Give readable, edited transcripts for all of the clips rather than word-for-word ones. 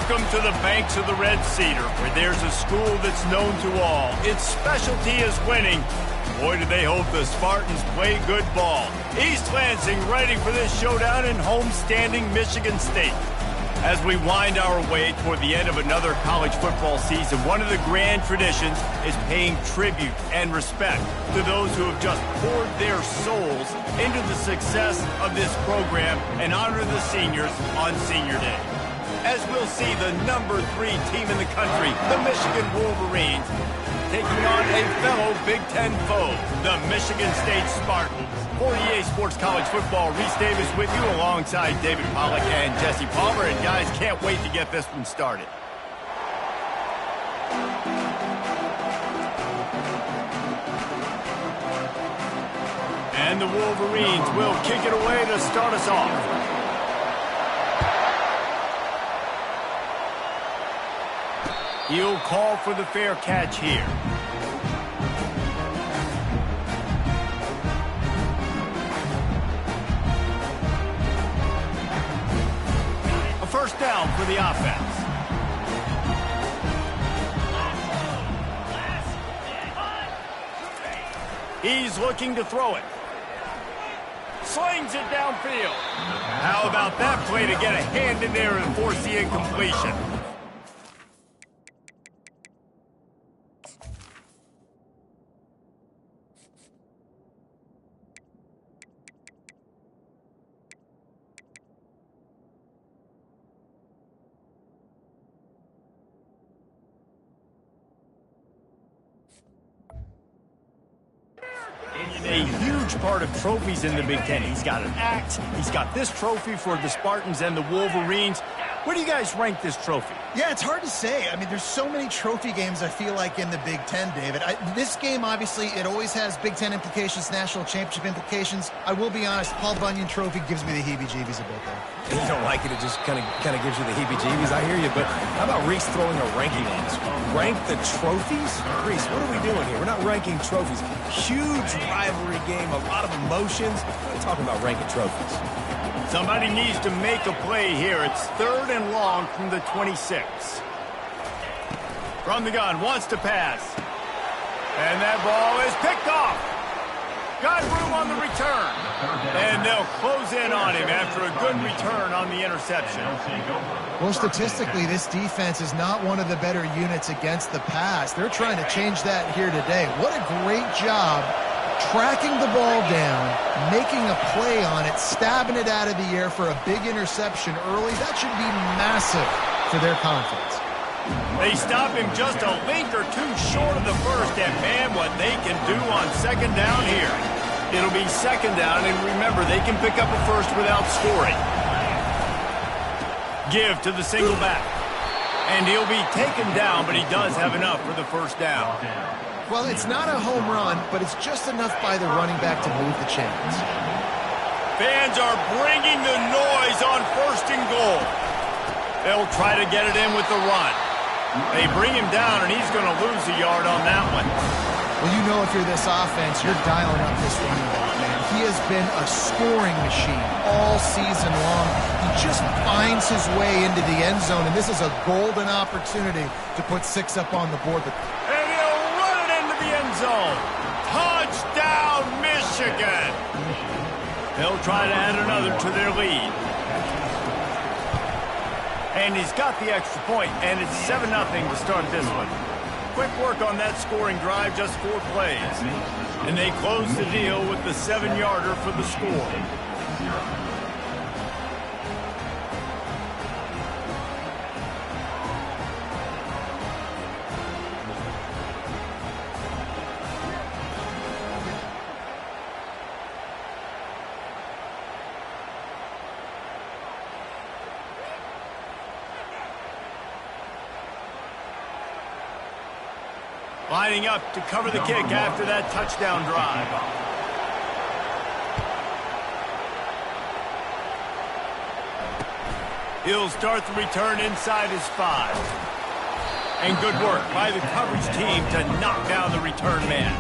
Welcome to the banks of the Red Cedar, where there's a school that's known to all. Its specialty is winning. Boy, do they hope the Spartans play good ball. East Lansing ready for this showdown in homestanding Michigan State. As we wind our way toward the end of another college football season, one of the grand traditions is paying tribute and respect to those who have just poured their souls into the success of this program and honor the seniors on Senior Day. As we'll see the number 3 team in the country, the Michigan Wolverines, taking on a fellow Big Ten foe, the Michigan State Spartans. For EA Sports College Football, Reese Davis with you alongside David Pollack and Jesse Palmer. And guys, can't wait to get this one started. And the Wolverines will kick it away to start us off. He'll call for the fair catch here. A first down for the offense. He's looking to throw it. Slings it downfield. How about that play to get a hand in there and force the incompletion? A huge part of trophies in the Big Ten. He's got an axe. He's got this trophy for the Spartans and the Wolverines. Where do you guys rank this trophy? Yeah, it's hard to say. I mean, there's so many trophy games, I feel like, in the Big Ten, David. This game, obviously, it always has Big Ten implications, national championship implications. I will be honest, Paul Bunyan Trophy gives me the heebie-jeebies a bit there. You don't like it, it just kind of gives you the heebie-jeebies. I hear you, but how about Reese throwing a ranking on this? Rank the trophies? Reese, what are we doing here? We're not ranking trophies. Huge rivalry game, a lot of emotions. We're talking about ranking trophies. Somebody needs to make a play here. It's 3rd and long from the 26. From the gun, wants to pass. And that ball is picked off. Got room on the return. And they'll close in on him after a good return on the interception. Well, statistically, this defense is not one of the better units against the pass. They're trying to change that here today. What a great job tracking the ball down, making a play on it, stabbing it out of the air for a big interception early. That should be massive for their confidence. They stop him just a link or two short of the first, and man, what they can do on 2nd down here. It'll be 2nd down, and remember, they can pick up a first without scoring. Give to the single back. And he'll be taken down, but he does have enough for the first down. Well, it's not a home run, but it's just enough by the running back to move the chains. Fans are bringing the noise on 1st and goal. They'll try to get it in with the run. They bring him down, and he's going to lose a yard on that one. Well, you know if you're this offense, you're dialing up this running back, man. He has been a scoring machine all season long. He just finds his way into the end zone, and this is a golden opportunity to put 6 up on the board. And he'll run it into the end zone. Touchdown, Michigan. They'll try to add another to their lead. And he's got the extra point, and it's 7-0 to start this one. Quick work on that scoring drive, just 4 plays. And they close the deal with the 7-yarder for the score. Lining up to cover the kick after that touchdown drive. He'll start the return inside his 5. And good work by the coverage team to knock down the return man.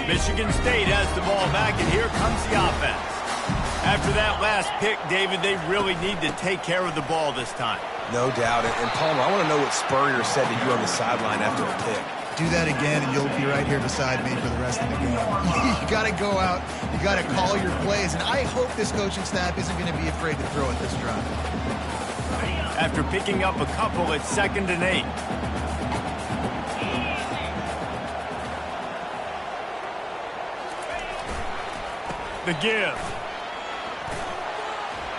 Michigan State has the ball back, and here comes the offense. After that last pick, David, they really need to take care of the ball this time. No doubt. And Palmer, I want to know what Spurrier said to you on the sideline after the pick. Do that again, and you'll be right here beside me for the rest of the game. You got to go out. You got to call your plays, and I hope this coaching staff isn't going to be afraid to throw it this drive. After picking up a couple, it's 2nd and 8. The give.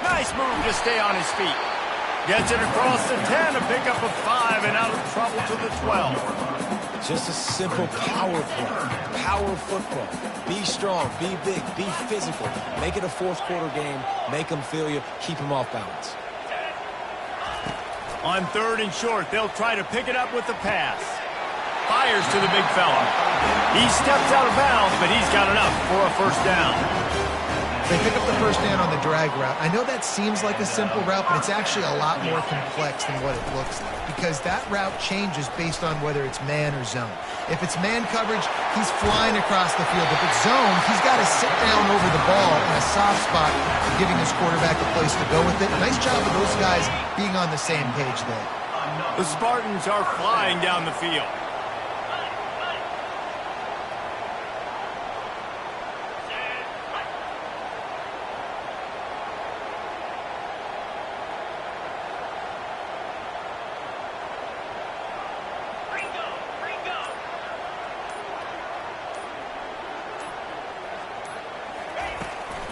Nice move to stay on his feet. Gets it across the 10, a pickup of 5, and out of trouble to the 12. Just a simple power play. Power football. Be strong, be big, be physical. Make it a fourth-quarter game. Make them feel you. Keep them off balance. On 3rd and short, they'll try to pick it up with the pass. Fires to the big fella. He steps out of bounds, but he's got enough for a first down. They pick up the first down on the drag route. I know that seems like a simple route, but it's actually a lot more complex than what it looks like because that route changes based on whether it's man or zone. If it's man coverage, he's flying across the field. If it's zone, he's got to sit down over the ball in a soft spot, giving his quarterback a place to go with it. Nice job of those guys being on the same page there. The Spartans are flying down the field.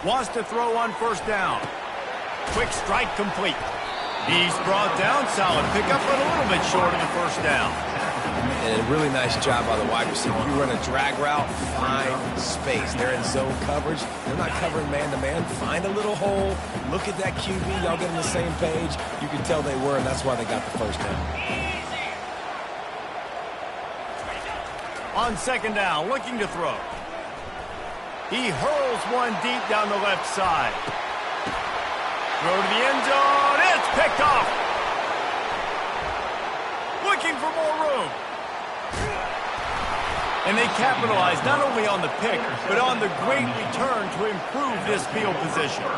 Wants to throw on first down. Quick strike complete. He's brought down. Solid pickup, but a little bit short of the first down. And a really nice job by the wide receiver. You run a drag route, find space. They're in zone coverage. They're not covering man-to-man. Find a little hole. Look at that QB. Y'all get on the same page. You can tell they were, and that's why they got the first down. On 2nd down, looking to throw. He hurls one deep down the left side. Throw to the end zone. It's picked off. Looking for more room. And they capitalize not only on the pick, but on the great return to improve this field position.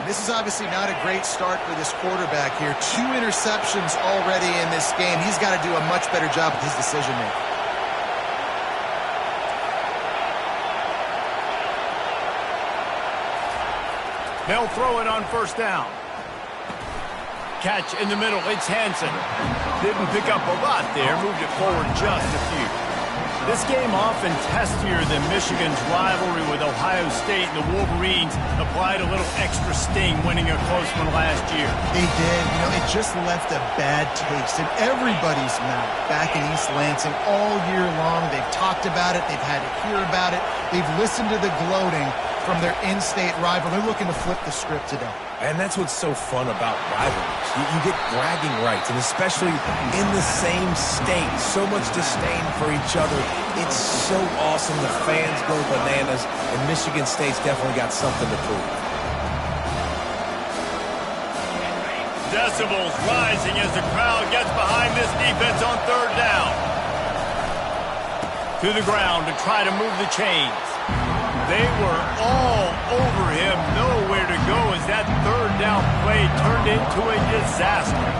This is obviously not a great start for this quarterback here. 2 interceptions already in this game. He's got to do a much better job with his decision-making. They'll throw it on first down. Catch in the middle. It's Hansen. Didn't pick up a lot there. Moved it forward just a few. This game often testier than Michigan's rivalry with Ohio State, and the Wolverines applied a little extra sting winning a close one last year. They did. You know, it just left a bad taste in everybody's mouth back in East Lansing all year long. They've talked about it. They've had to hear about it. They've listened to the gloating from their in-state rival. They're looking to flip the script today. And that's what's so fun about rivalries. You get bragging rights, and especially in the same state. So much disdain for each other. It's so awesome. The fans go bananas, and Michigan State's definitely got something to prove. Decibels rising as the crowd gets behind this defense on 3rd down. To the ground to try to move the chains. They were all over him, nowhere to go as that 3rd down play turned into a disaster.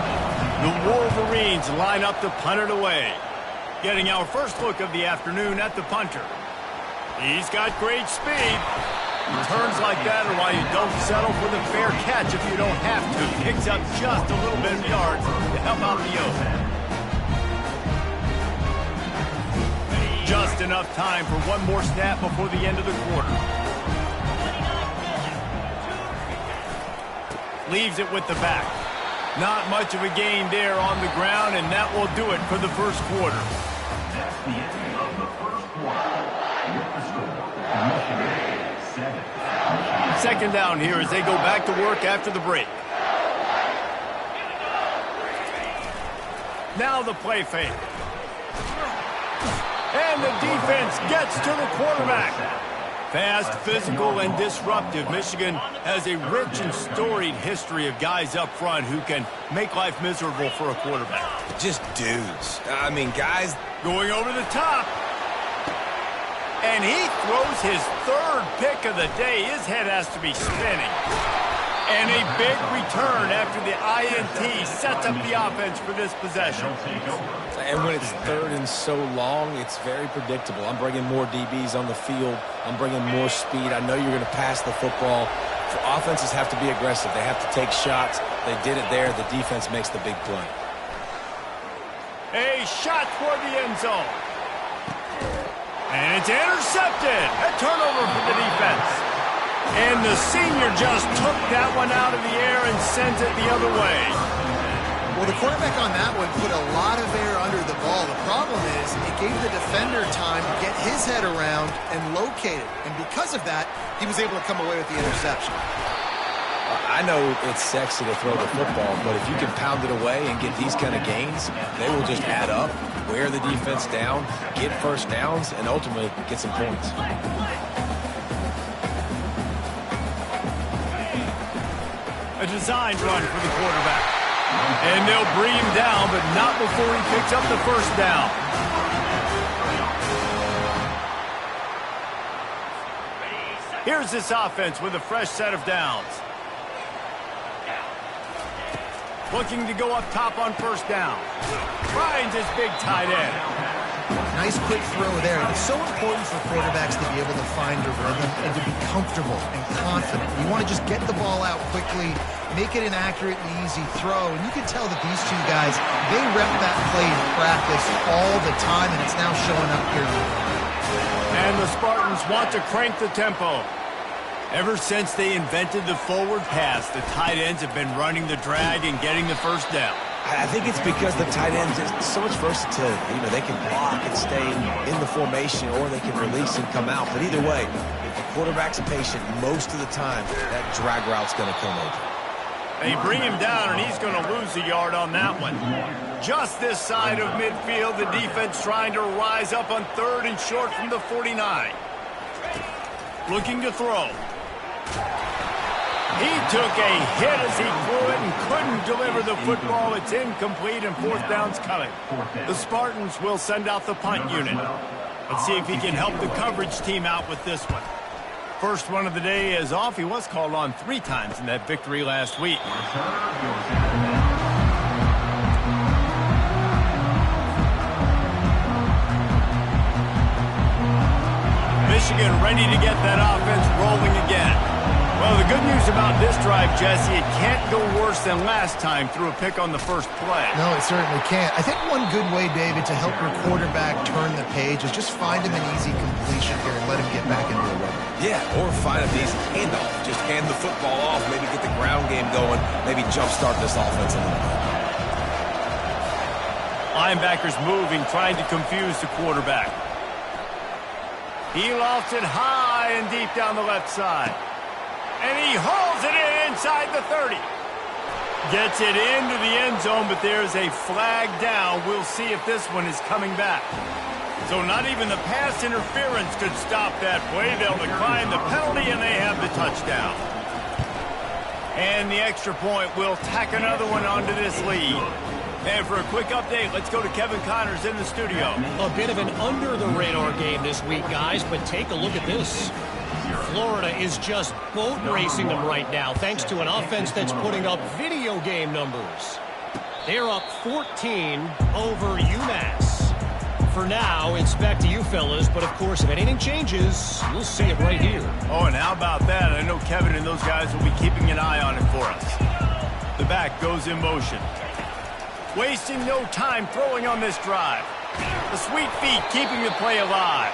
The Wolverines line up to punt it away. Getting our first look of the afternoon at the punter. He's got great speed. Turns like that are why you don't settle for the fair catch if you don't have to. Picks up just a little bit of yards to help out the O's. Just enough time for one more snap before the end of the quarter. Leaves it with the back. Not much of a gain there on the ground, and that will do it for the first quarter. That's the end of the first quarter. With the score, Michigan 7. 2nd down here as they go back to work after the break. Now the play fake. And the defense gets to the quarterback. Fast, physical, and disruptive. Michigan has a rich and storied history of guys up front who can make life miserable for a quarterback. Just dudes. I mean, guys. Going over the top. And he throws his third pick of the day. His head has to be spinning. And a big return after the INT sets up the offense for this possession. And when it's third and so long, it's very predictable. I'm bringing more DBs on the field. I'm bringing more speed. I know you're going to pass the football. Offenses have to be aggressive. They have to take shots. They did it there. The defense makes the big play. A shot toward the end zone. And it's intercepted. A turnover for the defense. And the senior just took that one out of the air and sends it the other way. Well, the quarterback on that one put a lot of air under the ball. The problem is it gave the defender time to get his head around and locate it. And because of that, he was able to come away with the interception. I know it's sexy to throw the football, but if you can pound it away and get these kind of gains, they will just add up, wear the defense down, get first downs, and ultimately get some points. A designed run for the quarterback. And they'll bring him down, but not before he picks up the first down. Here's this offense with a fresh set of downs. Looking to go up top on first down. Finds his big tight end. Nice quick throw there. It's so important for quarterbacks to be able to find a rhythm and to be comfortable and confident. You want to just get the ball out quickly, make it an accurate and easy throw. And you can tell that these two guys, they rep that play in practice all the time, and it's now showing up here. And the Spartans want to crank the tempo. Ever since they invented the forward pass, the tight ends have been running the drag and getting the first down. I think it's because the tight ends, there's so much versatility. You know, they can block and stay in the formation, or they can release and come out. But either way, if the quarterback's patient, most of the time, that drag route's going to come over. They bring him down, and he's going to lose a yard on that one. Just this side of midfield, the defense trying to rise up on third and short from the 49. Looking to throw. He took a hit as he threw it and couldn't deliver the football. It's incomplete, and fourth down's coming. The Spartans will send out the punt unit. Let's see if he can help the coverage team out with this one. First one of the day is off. He was called on 3 times in that victory last week. Michigan ready to get that offense rolling again. Well, the good news about this drive, Jesse, it can't go worse than last time through a pick on the first play. No, it certainly can't. I think one good way, David, to help your quarterback turn the page is just find him an easy completion here and let him get back into a rhythm. Yeah, or find him easy handoff. Just hand the football off, maybe get the ground game going, maybe jumpstart this offense a little bit. Linebackers moving, trying to confuse the quarterback. He lofts it high and deep down the left side. And he hauls it in inside the 30. Gets it into the end zone, but there's a flag down. We'll see if this one is coming back. So not even the pass interference could stop that play. They'll decline the penalty, and they have the touchdown. And the extra point will tack another one onto this lead. And for a quick update, let's go to Kevin Connors in the studio. A bit of an under-the-radar game this week, guys, but take a look at this. Florida is just boat racing them right now, thanks to an offense that's putting up video game numbers. They're up 14 over UMass. For now, it's back to you fellas, but of course, if anything changes, you'll see it right here. Oh, and how about that? I know Kevin and those guys will be keeping an eye on it for us. The back goes in motion. Wasting no time throwing on this drive. The sweet feet keeping the play alive.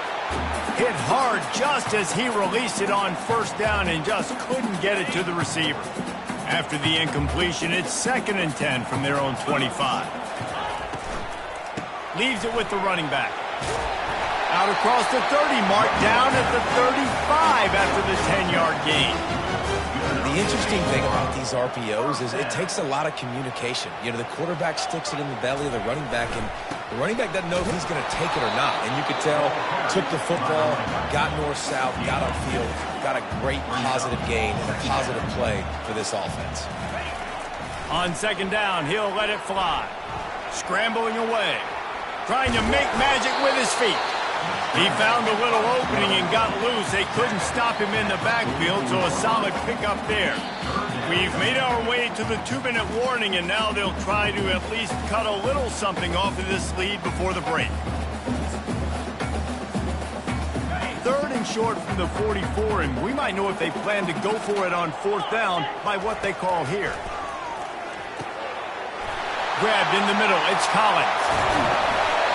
Hit hard just as he released it on first down and just couldn't get it to the receiver. After the incompletion, it's 2nd and 10 from their own 25. Leaves it with the running back. Out across the 30, marked down at the 35 after the 10-yard gain. The interesting thing about these RPOs is it takes a lot of communication. You know, the quarterback sticks it in the belly of the running back, and the running back doesn't know if he's going to take it or not. And you could tell, took the football, got north-south, got upfield, got a great positive gain and a positive play for this offense. On 2nd down, he'll let it fly. Scrambling away. Trying to make magic with his feet. He found a little opening and got loose. They couldn't stop him in the backfield, so a solid pickup there. We've made our way to the 2-minute warning, and now they'll try to at least cut a little something off of this lead before the break. 3rd and short from the 44, and we might know if they plan to go for it on 4th down by what they call here. Grabbed in the middle, it's Collins.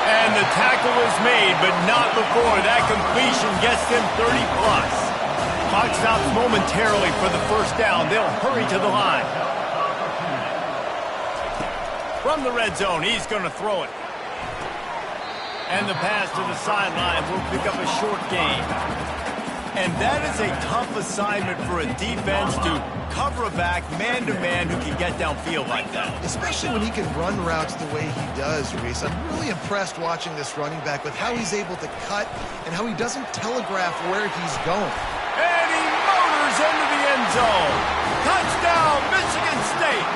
And the tackle is made, but not before. That completion gets them 30+. Clock stops momentarily for the 1st down. They'll hurry to the line. From the red zone, he's going to throw it. And the pass to the sideline will pick up a short gain. And that is a tough assignment for a defense to cover a back man-to-man who can get downfield like that. Especially when he can run routes the way he does, Reese. I'm really impressed watching this running back with how he's able to cut and how he doesn't telegraph where he's going. And he motors into the end zone. Touchdown, Michigan State.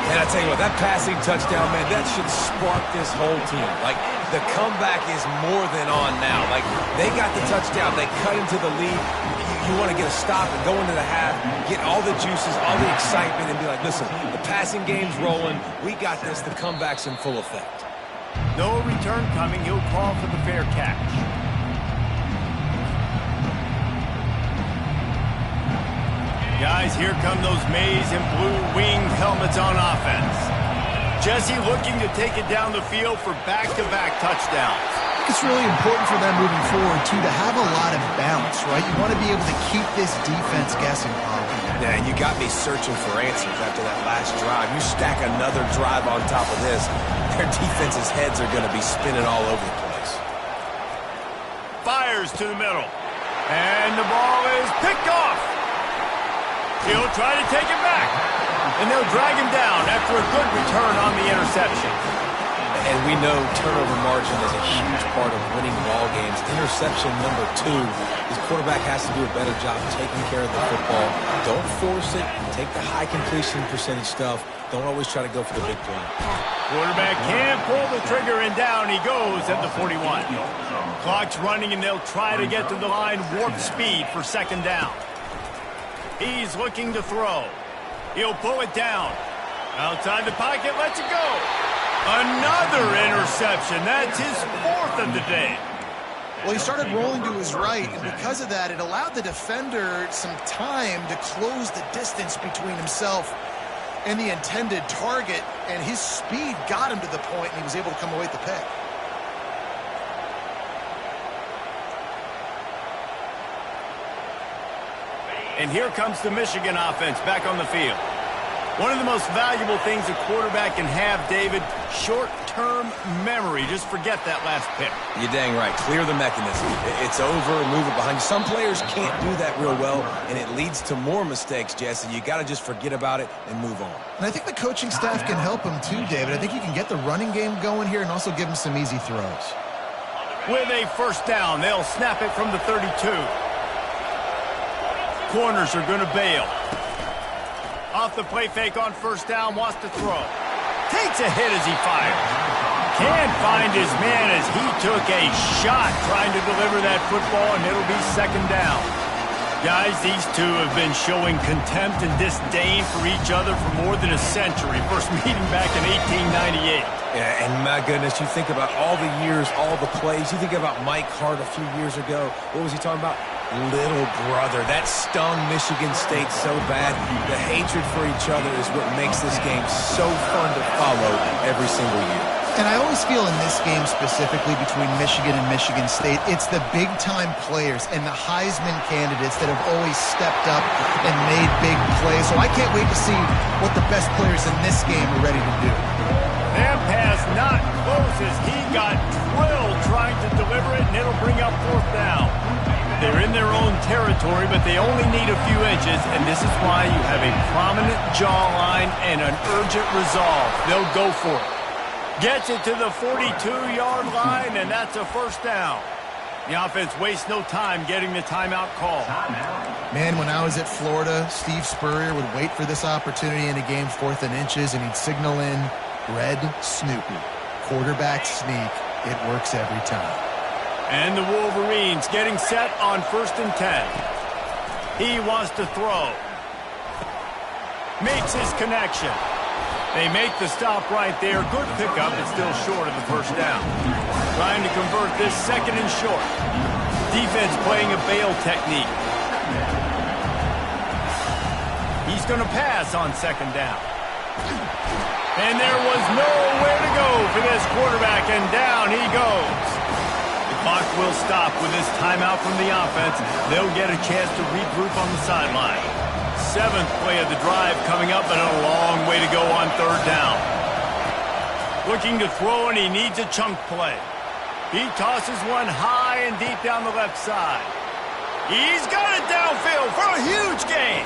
And I tell you what, that passing touchdown, man, that should spark this whole team. Like, the comeback is more than on now. Like, they got the touchdown. They cut into the lead. You want to get a stop and go into the half, get all the juices, all the excitement, and be like, listen, the passing game's rolling. We got this. The comeback's in full effect. No return coming. He'll call for the fair catch. Guys, here come those maize and blue winged helmets on offense. Jesse looking to take it down the field for back-to-back touchdowns. I think it's really important for them moving forward, too, to have a lot of bounce, right? You want to be able to keep this defense guessing, Colin. Yeah, and you got me searching for answers after that last drive. You stack another drive on top of this, their defense's heads are going to be spinning all over the place. Fires to the middle. And the ball is picked off. He'll try to take it back. And they'll drag him down after a good return on the interception. And we know turnover margin is a huge part of winning ball games. Interception number 2. This quarterback has to do a better job taking care of the football. Don't force it. Take the high completion percentage stuff. Don't always try to go for the big play. Quarterback can't pull the trigger, and down he goes at the 41. Clock's running, and they'll try to get to the line warp speed for 2nd down. He's looking to throw. He'll pull it down. Outside the pocket, lets it go. Another interception. That's his 4th of the day. Well, he started rolling to his right, and because of that, it allowed the defender some time to close the distance between himself and the intended target, and his speed got him to the point, and he was able to come away with the pick. And here comes the Michigan offense back on the field. One of the most valuable things a quarterback can have, David, short-term memory. Just forget that last pick. You're dang right. Clear the mechanism. It's over and move it behind you. Some players can't do that real well, and it leads to more mistakes, Jesse. You got to just forget about it and move on. And I think the coaching staff can help him too, David. I think you can get the running game going here and also give him some easy throws. With a 1st down, they'll snap it from the 32. Corners are going to bail. Off the play fake on 1st down, wants to throw. Takes a hit as he fires. Can't find his man as he took a shot trying to deliver that football, and it'll be 2nd down. Guys, these two have been showing contempt and disdain for each other for more than a century. First meeting back in 1898. Yeah, and my goodness, you think about all the years, all the plays. You think about Mike Hart a few years ago. What was he talking about? Little brother. That stung Michigan State so bad. The hatred for each other is what makes this game so fun to follow every single year. And I always feel in this game specifically between Michigan and Michigan State, it's the big-time players and the Heisman candidates that have always stepped up and made big plays. So I can't wait to see what the best players in this game are ready to do. That pass not close as he got drilled trying to deliver it, and it'll bring up 4th down. They're in their own territory, but they only need a few inches, and this is why you have a prominent jawline and an urgent resolve. They'll go for it. Gets it to the 42-yard line, and that's a 1st down. The offense wastes no time getting the timeout call. Man, when I was at Florida, Steve Spurrier would wait for this opportunity in a game 4th and inches, and he'd signal in Red Snoopy. Quarterback sneak. It works every time. And the Wolverines getting set on 1st and 10. He wants to throw. Makes his connection. They make the stop right there. Good pickup, but still short of the first down. Trying to convert this 2nd and short. Defense playing a bail technique. He's going to pass on 2nd down. And there was nowhere to go for this quarterback, and down he goes. The clock will stop with this timeout from the offense. They'll get a chance to regroup on the sideline. 7th play of the drive coming up, but a long way to go on 3rd down. Looking to throw, and he needs a chunk play. He tosses one high and deep down the left side. He's got it downfield for a huge gain.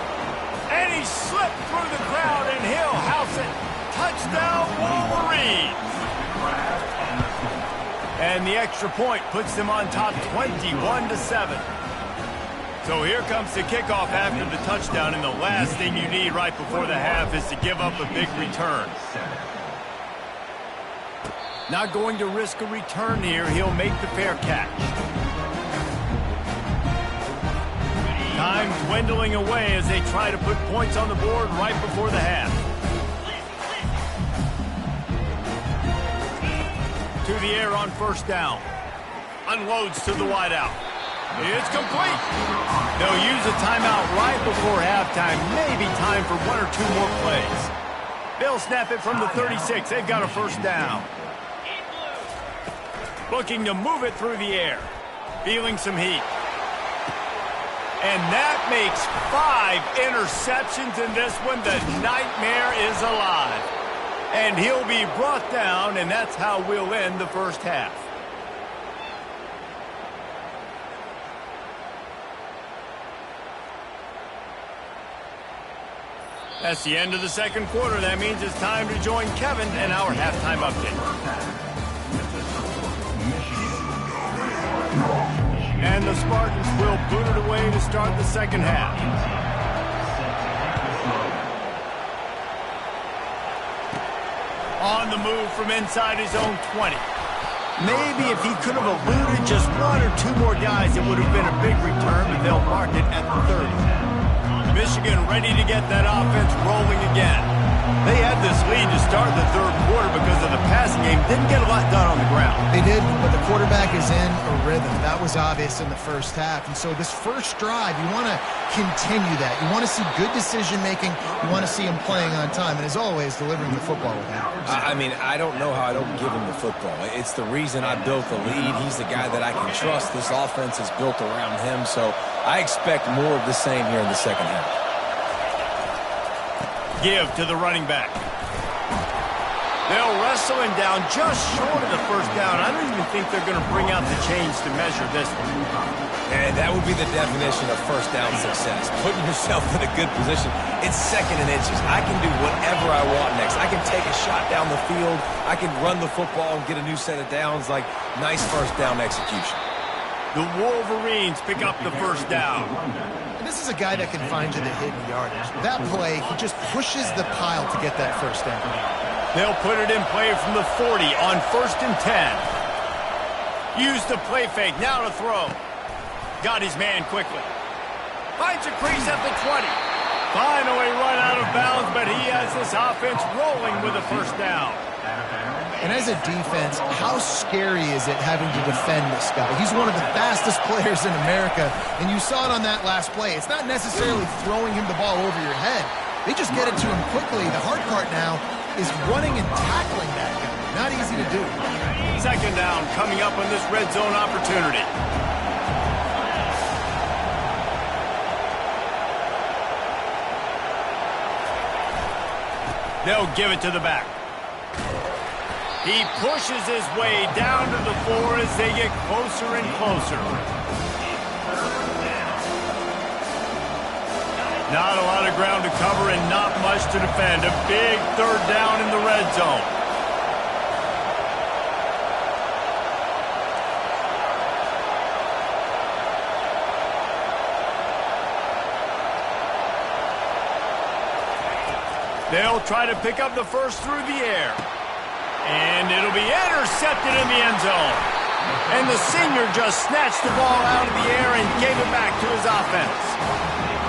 And he slipped through the crowd, and he'll house it. Touchdown, Wolverines. And the extra point puts them on top 21-7. So here comes the kickoff after the touchdown, and the last thing you need right before the half is to give up a big return. Not going to risk a return here. He'll make the fair catch. Time dwindling away as they try to put points on the board right before the half. To the air on 1st down. Unloads to the wideout. It's complete. They'll use a timeout right before halftime. Maybe time for 1 or 2 more plays. They'll snap it from the 36. They've got a 1st down. Looking to move it through the air. Feeling some heat. And that makes 5 interceptions in this one. The nightmare is alive. And he'll be brought down, and that's how we'll end the first half. That's the end of the 2nd quarter. That means it's time to join Kevin and our halftime update. And the Spartans will boot it away to start the 2nd half. On the move from inside his own 20. Maybe if he could have eluded just 1 or 2 more guys, it would have been a big return, but they'll mark it at the 30. Michigan ready to get that offense rolling again. They had this lead to start the 3rd quarter because of the passing game. Didn't get a lot done on the ground. They did, but the quarterback is in a rhythm. That was obvious in the first half. And so this first drive, you want to continue that. You want to see good decision-making. You want to see him playing on time. And as always, delivering the football with him. I mean, I don't know how I don't give him the football. It's the reason I built the lead. He's the guy that I can trust. This offense is built around him. So I expect more of the same here in the 2nd half. Give to the running back. They'll wrestle him down just short of the 1st down. I don't even think they're going to bring out the chains to measure this one. And that would be the definition of 1st down success. Putting yourself in a good position. It's 2nd and inches. I can do whatever I want next. I can take a shot down the field. I can run the football and get a new set of downs. Like, nice 1st down execution. The Wolverines pick up the 1st down. And this is a guy that can find you the hidden yardage. That play, he just pushes the pile to get that 1st down. They'll put it in play from the 40 on 1st and 10. Use the play fake, now to throw. Got his man quickly. Finds a crease at the 20. Finally run out of bounds, but he has this offense rolling with a 1st down. And as a defense, how scary is it having to defend this guy? He's one of the fastest players in America, and you saw it on that last play. It's not necessarily throwing him the ball over your head. They just get it to him quickly. The hard part now is running and tackling that guy. Not easy to do. 2nd down coming up on this red zone opportunity. They'll give it to the back. He pushes his way down to the floor as they get closer and closer. Not a lot of ground to cover and not much to defend. A big 3rd down in the red zone. They'll try to pick up the 1st through the air. And it'll be intercepted in the end zone. And the senior just snatched the ball out of the air and gave it back to his offense.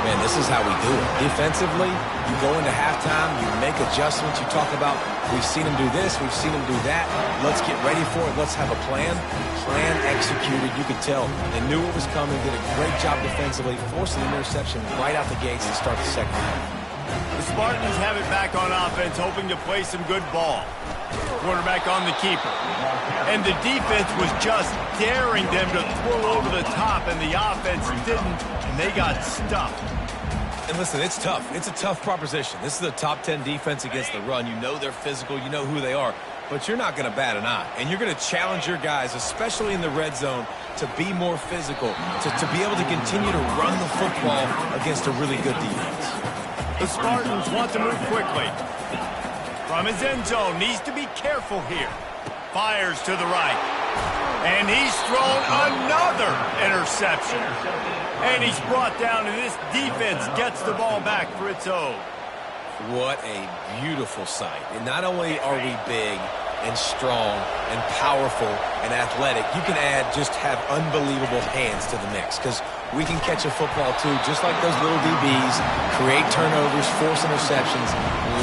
Man, this is how we do it. Defensively, you go into halftime, you make adjustments, you talk about, we've seen him do this, we've seen him do that. Let's get ready for it. Let's have a plan. Plan executed. You could tell they knew what was coming, did a great job defensively, forced an interception right out the gates to start the second half. The Spartans have it back on offense, hoping to play some good ball. Quarterback on the keeper. And the defense was just daring them to throw over the top, and the offense didn't, and they got stuffed. And listen, it's tough. It's a tough proposition. This is a top 10 defense against the run. You know they're physical. You know who they are. But you're not going to bat an eye. And you're going to challenge your guys, especially in the red zone, to be more physical, to be able to continue to run the football against a really good defense. The Spartans want to move quickly. From his end zone, needs to be careful here. Fires to the right. And he's thrown another interception. And he's brought down, and this defense gets the ball back for its own. What a beautiful sight. And not only are we big and strong and powerful and athletic, you can just have unbelievable hands to the mix, because we can catch a football too, just like those little DBs, create turnovers, force interceptions.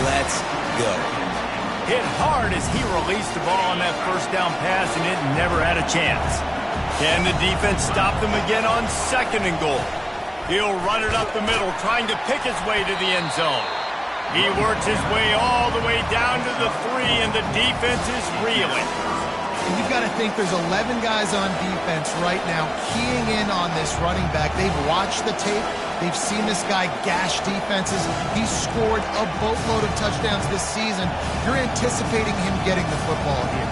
Let's go. Hit hard as he released the ball on that first down pass, and it never had a chance. Can the defense stop them again on 2nd and goal? He'll run it up the middle, trying to pick his way to the end zone. He works his way all the way down to the 3, and the defense is reeling. And you've got to think there's 11 guys on defense right now keying in on this running back. They've watched the tape. They've seen this guy gash defenses. He's scored a boatload of touchdowns this season. You're anticipating him getting the football here.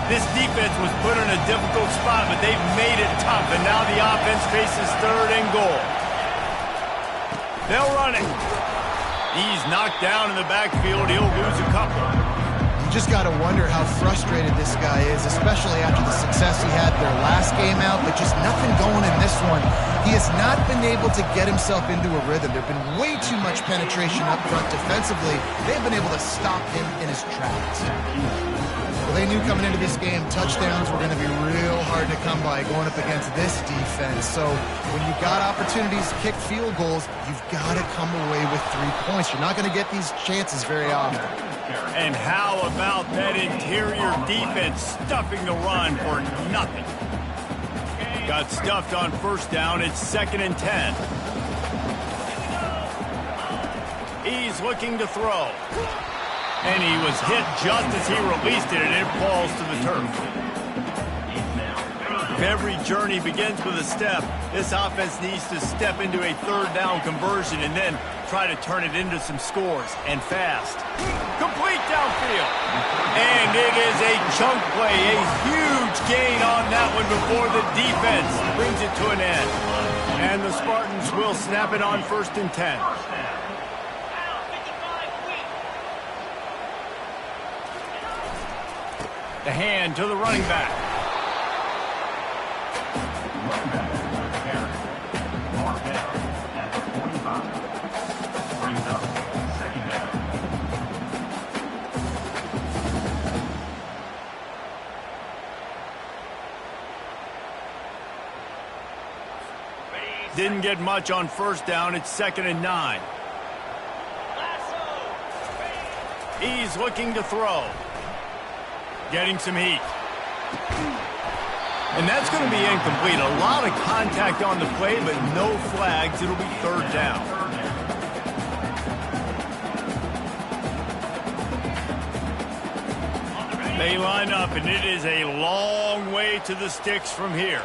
This defense was put in a difficult spot, but they've made it tough, and now the offense faces 3rd and goal. They'll run it. He's knocked down in the backfield. He'll lose a couple. You just got to wonder how frustrated this guy is, especially after the success he had their last game out, but just nothing going in this one. He has not been able to get himself into a rhythm. There's been way too much penetration up front defensively. They've been able to stop him in his tracks. Well, they knew coming into this game touchdowns were going to be real hard to come by going up against this defense. So when you've got opportunities to kick field goals, you've got to come away with 3 points. You're not going to get these chances very often. And how about that interior defense stuffing the run for nothing? Got stuffed on 1st down. It's 2nd and 10. He's looking to throw. And he was hit just as he released it, and it falls to the turf. Every journey begins with a step. This offense needs to step into a 3rd down conversion and then try to turn it into some scores, and fast. Complete downfield. And it is a chunk play, a huge gain on that one before the defense brings it to an end. And the Spartans will snap it on 1st and 10. The hand to the running back. Didn't get much on 1st down. It's 2nd and 9. He's looking to throw. Getting some heat. And that's going to be incomplete. A lot of contact on the play, but no flags. It'll be 3rd down. They line up, and it is a long way to the sticks from here.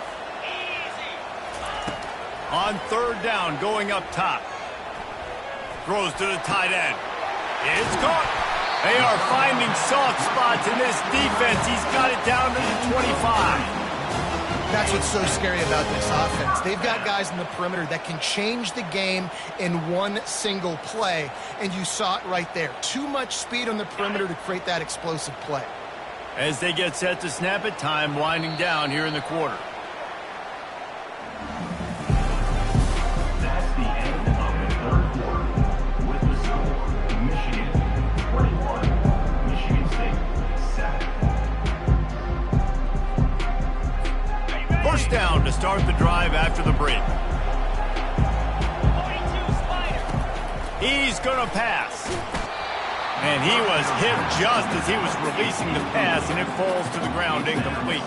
On 3rd down, going up top. Throws to the tight end. It's caught. They are finding soft spots in this defense. He's got it down to the 25. That's what's so scary about this offense. They've got guys in the perimeter that can change the game in one single play, and you saw it right there. Too much speed on the perimeter to create that explosive play. As they get set to snap it, time winding down here in the quarter. That's the end of the 3rd quarter. With the score, Michigan 21, Michigan State 7. start the drive after the break. He's going to pass. And he was hit just as he was releasing the pass, and it falls to the ground incomplete.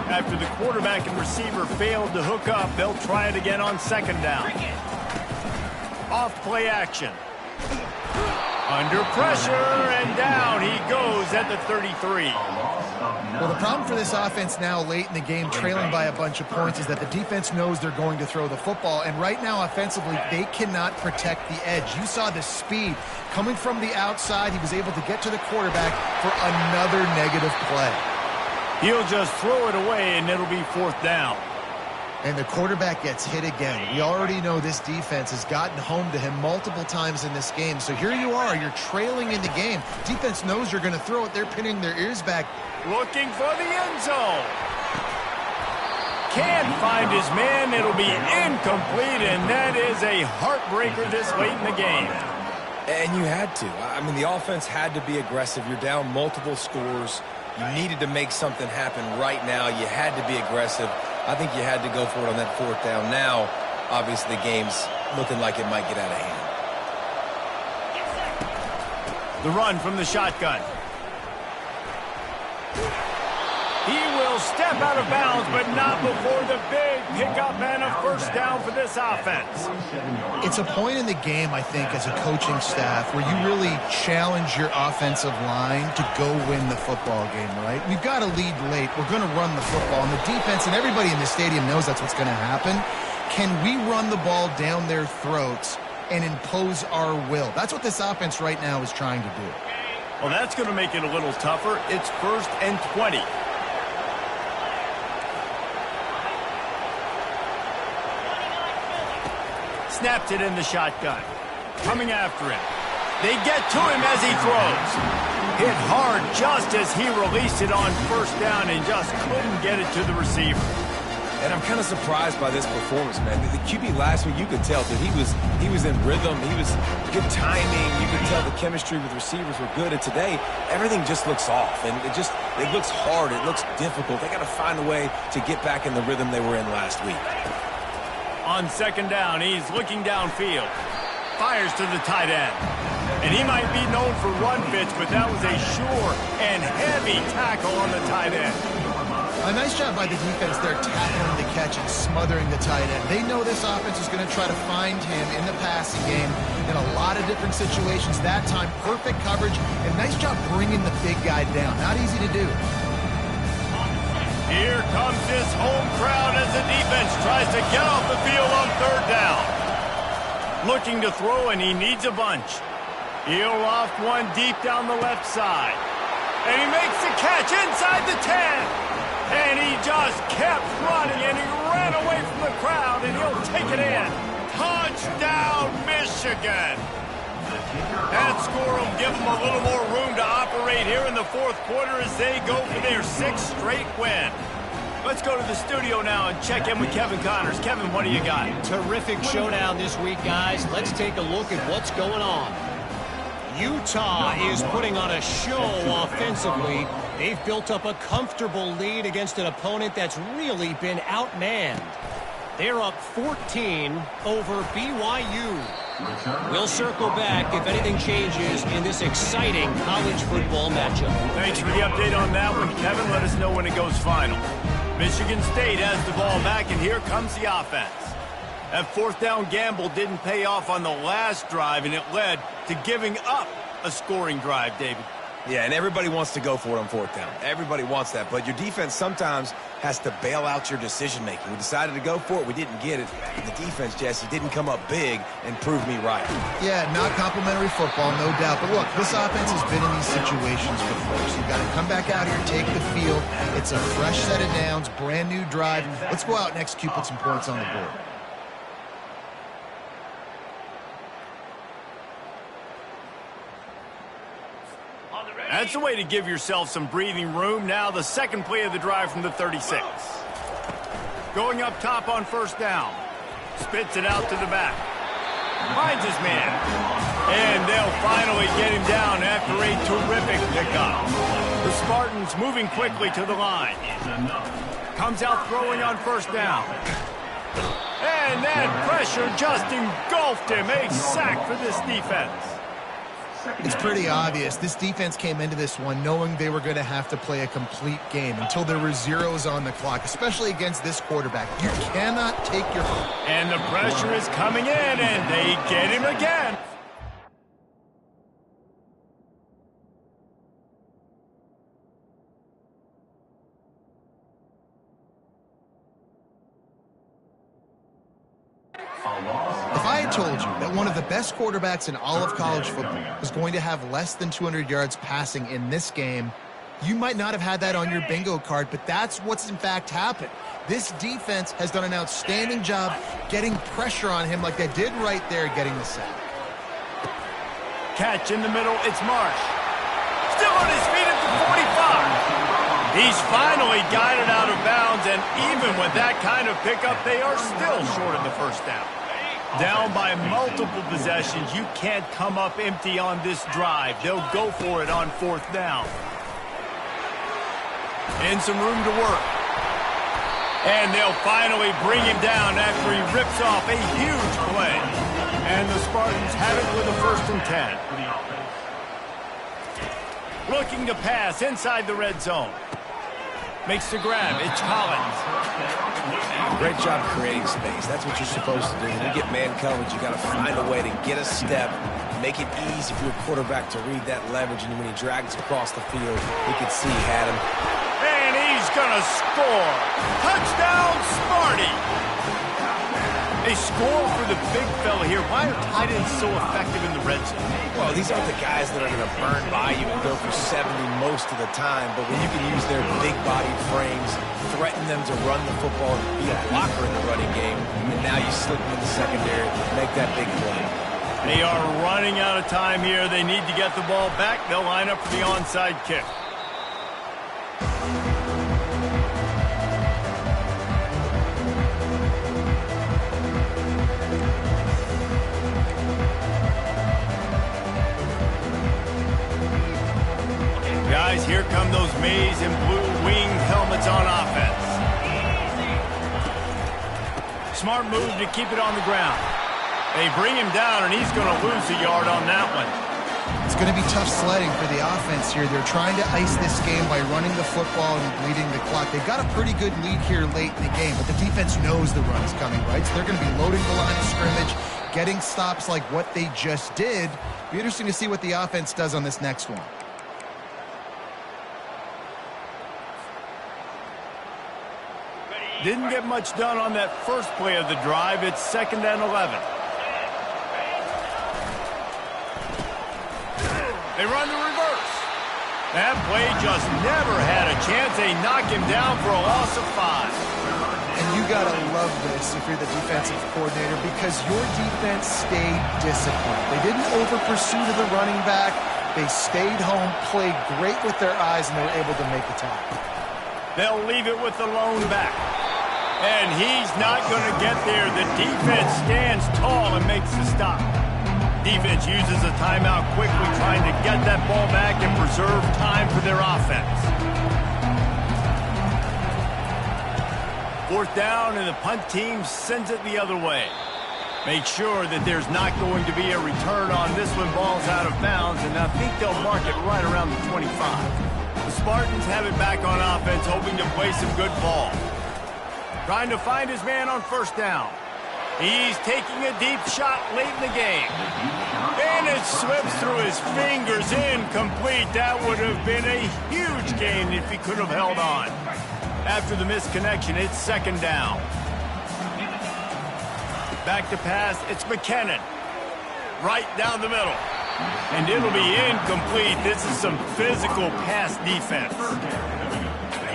After the quarterback and receiver failed to hook up, they'll try it again on second down. Off play action. Under pressure, and down he goes at the 33. Well, the problem for this offense now late in the game, trailing by a bunch of points, is that the defense knows they're going to throw the football. And right now, offensively, they cannot protect the edge. You saw the speed coming from the outside. He was able to get to the quarterback for another negative play. He'll just throw it away, and it'll be fourth down. And the quarterback gets hit again. We already know this defense has gotten home to him multiple times in this game. So here you are. You're trailing in the game. Defense knows you're going to throw it. They're pinning their ears back. Looking for the end zone. Can't find his man. It'll be incomplete, and that is a heartbreaker this late in the game. And you had to. I mean, the offense had to be aggressive. You're down multiple scores. You needed to make something happen right now. You had to be aggressive. I think you had to go for it on that fourth down. Now, obviously, the game's looking like it might get out of hand. The run from the shotgun. He will step out of bounds, but not before the big pickup and a first down for this offense. It's a point in the game, I think, as a coaching staff where you really challenge your offensive line to go win the football game, right? We've got to lead late. We're going to run the football. And the defense and everybody in the stadium knows that's what's going to happen. Can we run the ball down their throats and impose our will? That's what this offense right now is trying to do. Well, that's going to make it a little tougher. It's 1st and 20. Snapped it in the shotgun. Coming after him. They get to him as he throws. Hit hard just as he released it on first down and just couldn't get it to the receiver. And I'm kind of surprised by this performance, man. The QB last week, you could tell that he was in rhythm. He was good timing. You could tell the chemistry with receivers were good. And today, everything just looks off. And it looks hard. It looks difficult. They got to find a way to get back in the rhythm they were in last week. On second down, he's looking downfield. Fires to the tight end. And he might be known for run fits, but that was a sure and heavy tackle on the tight end. A nice job by the defense there, tackling the catch and smothering the tight end. They know this offense is going to try to find him in the passing game in a lot of different situations. That time, perfect coverage, and nice job bringing the big guy down. Not easy to do. Here comes this home crowd as the defense tries to get off the field on third down. Looking to throw, and he needs a bunch. He'll loft one deep down the left side. And he makes the catch inside the 10. And he just kept running, and he ran away from the crowd, and he'll take it in. Touchdown, Michigan. That score will give them a little more room to operate here in the fourth quarter as they go for their 6th straight win. Let's go to the studio now and check in with Kevin Connors. Kevin, what do you got? Terrific showdown this week, guys. Let's take a look at what's going on. Utah is putting on a show offensively. They've built up a comfortable lead against an opponent that's really been outmanned. They're up 14 over BYU. We'll circle back if anything changes in this exciting college football matchup. Thanks for the update on that one, Kevin. Let us know when it goes final. Michigan State has the ball back, and here comes the offense. That fourth down gamble didn't pay off on the last drive, and it led to giving up a scoring drive, David. Yeah, and everybody wants to go for it on fourth down. Everybody wants that, but your defense sometimes has to bail out your decision-making. We decided to go for it. We didn't get it. And the defense, Jesse, didn't come up big and prove me right. Yeah, not complimentary football, no doubt. But look, this offense has been in these situations before. So you've got to come back out here, take the field. It's a fresh set of downs, brand new drive. Let's go out and execute, put some points on the board. That's the way to give yourself some breathing room. Now the second play of the drive from the 36. Going up top on first down. Spits it out to the back. Finds his man. And they'll finally get him down after a terrific pickup. The Spartans moving quickly to the line. Comes out throwing on first down. And that pressure just engulfed him. A sack for this defense. It's pretty obvious. This defense came into this one knowing they were going to have to play a complete game until there were zeros on the clock, especially against this quarterback. You cannot take your foot. And the pressure is coming in, and they get him again. If I had told you that one of the best quarterbacks in all of college football was going to have less than 200 yards passing in this game, you might not have had that on your bingo card, but that's what's in fact happened. This defense has done an outstanding job getting pressure on him like they did right there, getting the sack. Catch in the middle, it's Marsh. Still on his feet at the 45. He's finally guided out of bounds, and even with that kind of pickup, they are still short of the first down. Down by multiple possessions, you can't come up empty on this drive. They'll go for it on fourth down. And some room to work. And they'll finally bring him down after he rips off a huge play. And the Spartans have it with a 1st and 10. Looking to pass inside the red zone. Makes the grab. It's Collins. Great job creating space. That's what you're supposed to do. When you get man coverage, you got to find a way to get a step, make it easy for your quarterback to read that leverage, and when he drags across the field, he could see he had him. And he's going to score. Touchdown, Sparty. They score for the big fella here. Why are tight ends so effective in the red zone? Well, these aren't the guys that are going to burn by you and go for 70 most of the time, but when you can use their big-bodied frames, threaten them to run the football and be a blocker in the running game, and now you slip them in the secondary, make that big play. They are running out of time here. They need to get the ball back. They'll line up for the onside kick. Guys, here come those maize and blue wing helmets on offense. Smart move to keep it on the ground. They bring him down, and he's going to lose a yard on that one. It's going to be tough sledding for the offense here. They're trying to ice this game by running the football and bleeding the clock. They've got a pretty good lead here late in the game, but the defense knows the run is coming, right? So they're going to be loading the line of scrimmage, getting stops like what they just did. Be interesting to see what the offense does on this next one. Didn't get much done on that first play of the drive. It's 2nd and 11. They run the reverse. That play just never had a chance. They knock him down for a loss of 5. And you got to love this if you're the defensive coordinator, because your defense stayed disciplined. They didn't over-pursue to the running back. They stayed home, played great with their eyes, and they were able to make the tackle. They'll leave it with the lone back. And he's not going to get there. The defense stands tall and makes the stop. Defense uses a timeout quickly, trying to get that ball back and preserve time for their offense. 4th down, and the punt team sends it the other way. Make sure that there's not going to be a return on this when ball's out of bounds, and I think they'll mark it right around the 25. The Spartans have it back on offense, hoping to play some good ball. Trying to find his man on 1st down. He's taking a deep shot late in the game. And it slips through his fingers, incomplete. That would have been a huge gain if he could have held on. After the misconnection, it's 2nd down. Back to pass, it's McKinnon. Right down the middle. And it'll be incomplete. This is some physical pass defense.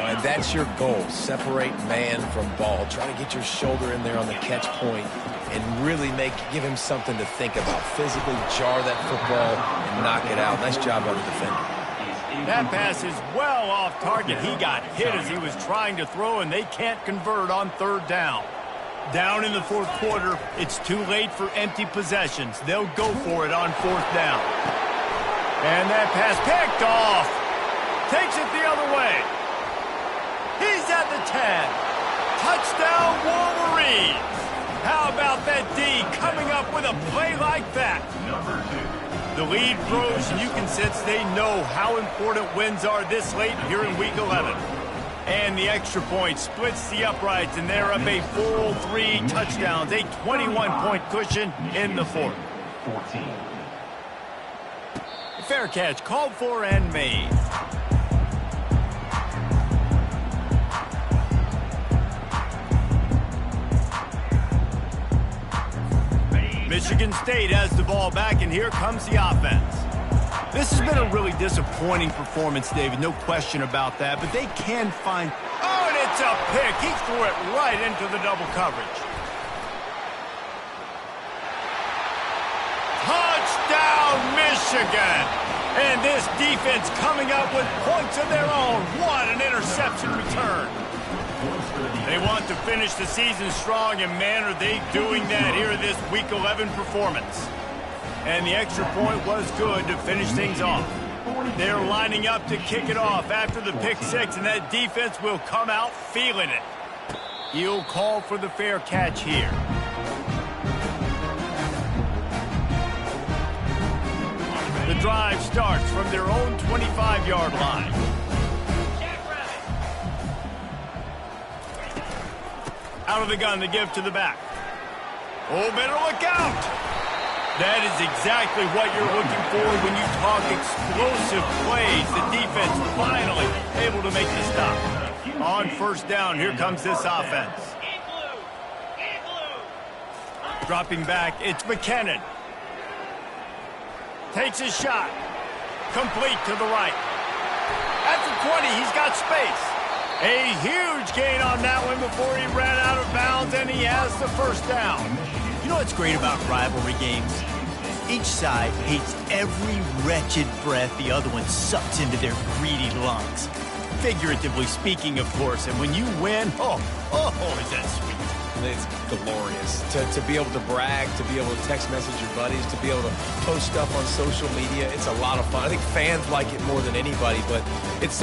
And that's your goal. Separate man from ball. Try to get your shoulder in there on the catch point and really give him something to think about. Physically jar that football and knock it out. Nice job by the defender. That pass is well off target. He got hit as he was trying to throw, and they can't convert on 3rd down. Down in the 4th quarter, it's too late for empty possessions. They'll go for it on 4th down. And that pass picked off. Takes it the other way. He's at the 10. Touchdown, Wolverine! How about that D coming up with a play like that? The lead grows, and you can sense they know how important wins are this late here in Week 11. And the extra point splits the uprights, and they're up a full 3 touchdowns, a 21-point cushion in the fourth. 14. Fair catch called for and made. Michigan State has the ball back, and here comes the offense. This has been a really disappointing performance, David, no question about that, but they can find... Oh, and it's a pick. He threw it right into the double coverage. Touchdown, Michigan! And this defense coming up with points of their own. What an interception return. They want to finish the season strong, and man, are they doing that here in this Week 11 performance. And the extra point was good to finish things off. They're lining up to kick it off after the pick 6, and that defense will come out feeling it. He'll call for the fair catch here. The drive starts from their own 25-yard line. Out of the gun, the give to the back. Oh, better look out! That is exactly what you're looking for when you talk explosive plays. The defense finally able to make the stop. On first down, here comes this offense. Dropping back, it's McKinnon. Takes his shot. Complete to the right. At the 20, he's got space. A huge gain on that one before he ran out of bounds, and he has the first down. You know what's great about rivalry games? Each side hates every wretched breath the other one sucks into their greedy lungs. Figuratively speaking, of course, and when you win, is that sweet. It's glorious to be able to brag, to be able to text message your buddies, to be able to post stuff on social media. It's a lot of fun. I think fans like it more than anybody, but it's something